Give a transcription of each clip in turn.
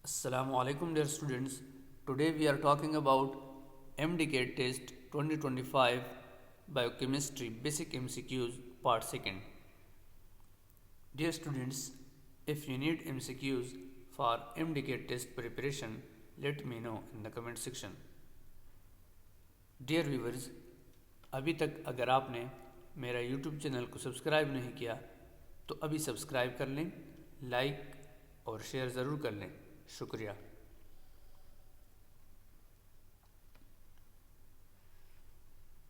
Assalamu alaikum dear students. Today we are talking about MDCAT test 2025 Biochemistry Basic MCQs Part 2nd. Dear students, if you need MCQs for MDCAT test preparation, let me know in the comment section. Dear viewers, अभी तक अगर आपने मेरा YouTube channel को subscribe नहीं किया तो अभी सब्सक्राइब कर लें, लाइक और शेयर ज़रूर कर लें। शुक्रिया।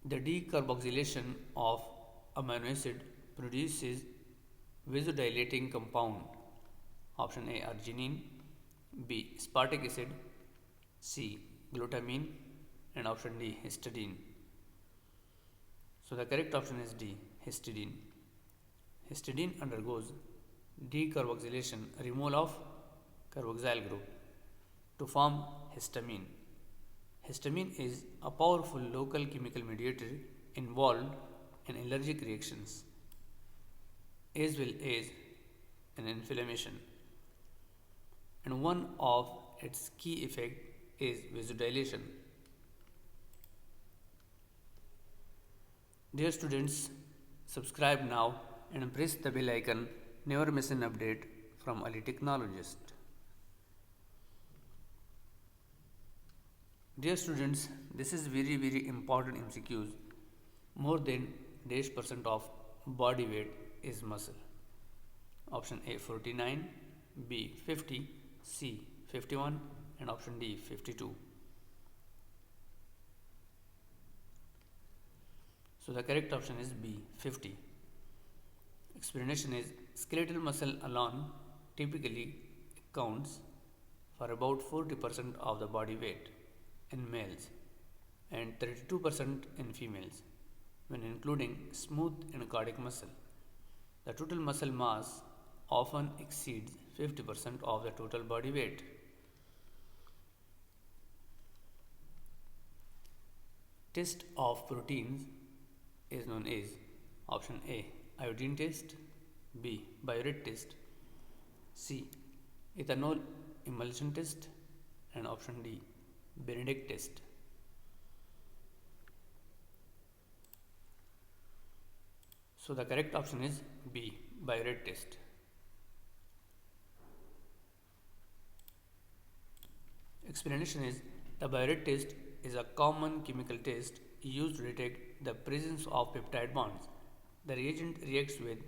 The decarboxylation of amino acid produces vasodilating compound. Option A arginine, B aspartic acid, C glutamine, and option D histidine. So the correct option is D histidine. Histidine undergoes decarboxylation, removal of carboxyl group to form histamine. Histamine is a powerful local chemical mediator involved in allergic reactions as well as in inflammation, and one of its key effects is vasodilation. Dear students, subscribe now and press the bell icon. Never miss an update from Ali Technologist. Dear students, this is very important MCQs. More than -% of body weight is muscle. Option A 49, B 50, C 51, and option D 52. So the correct option is B 50. Explanation is skeletal muscle alone typically accounts for about 40% of the body weight in males and 32% in females when including smooth and cardiac muscle. The total muscle mass often exceeds 50% of the total body weight. Test of proteins is known as option A iodine test, B biuret test, C ethanol emulsion test, and option D Benedict test. So the correct option is B biuret test. Explanation is the biuret test is a common chemical test used to detect the presence of peptide bonds. The reagent reacts with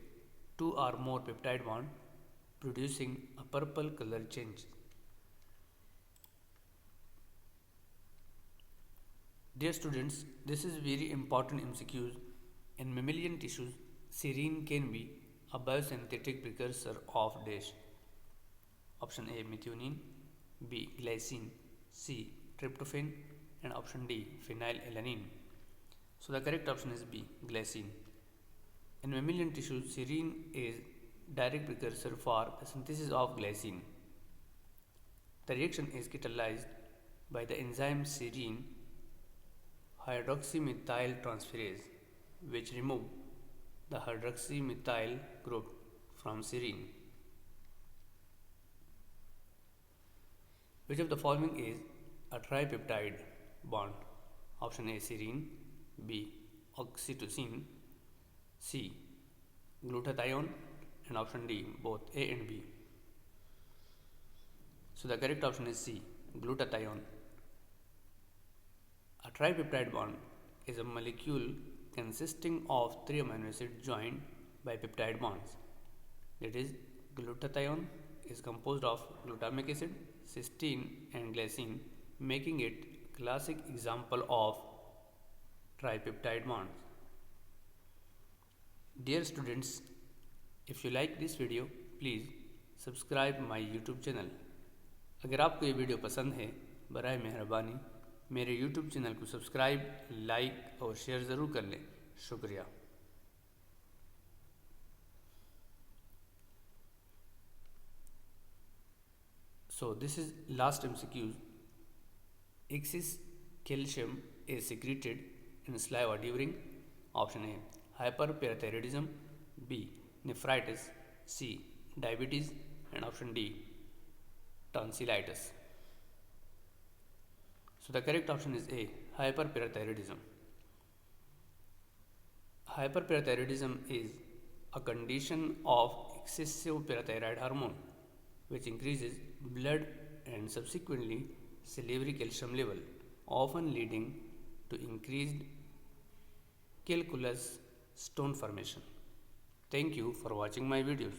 two or more peptide bonds, producing a purple color change. Dear students, this is very important MCQs. In mammalian tissues, serine can be a biosynthetic precursor of dash. Option A methionine, B glycine, C tryptophan, and option D phenylalanine. So the correct option is B glycine. In mammalian tissues, serine is direct precursor for the synthesis of glycine. The reaction is catalyzed by the enzyme serine hydroxymethyl transferase, which remove the hydroxymethyl group from serine. Which of the following is a tripeptide bond? Option A serine, B oxytocin, C glutathione, and option D both A and B. So the correct option is C glutathione. A tripeptide bond is a molecule consisting of 3 amino acids joined by peptide bonds. That is, glutathione is composed of glutamic acid, cysteine, and glycine, making it a classic example of tripeptide bonds. Dear students, if you like this video, please subscribe my YouTube channel. अगर आपको ये video पसंद है, बराए मेहरबानी मेरे YouTube channel को subscribe, like और शेयर ज़रूर कर लें। शुक्रिया। So this is last MCQ. Excess calcium is secreted in saliva during option A hyperparathyroidism, B nephritis, C diabetes, and option D tonsillitis. So the correct option is A, hyperparathyroidism. Hyperparathyroidism is a condition of excessive parathyroid hormone which increases blood and subsequently salivary calcium level, often leading to increased calculous stone formation. Thank you for watching my videos.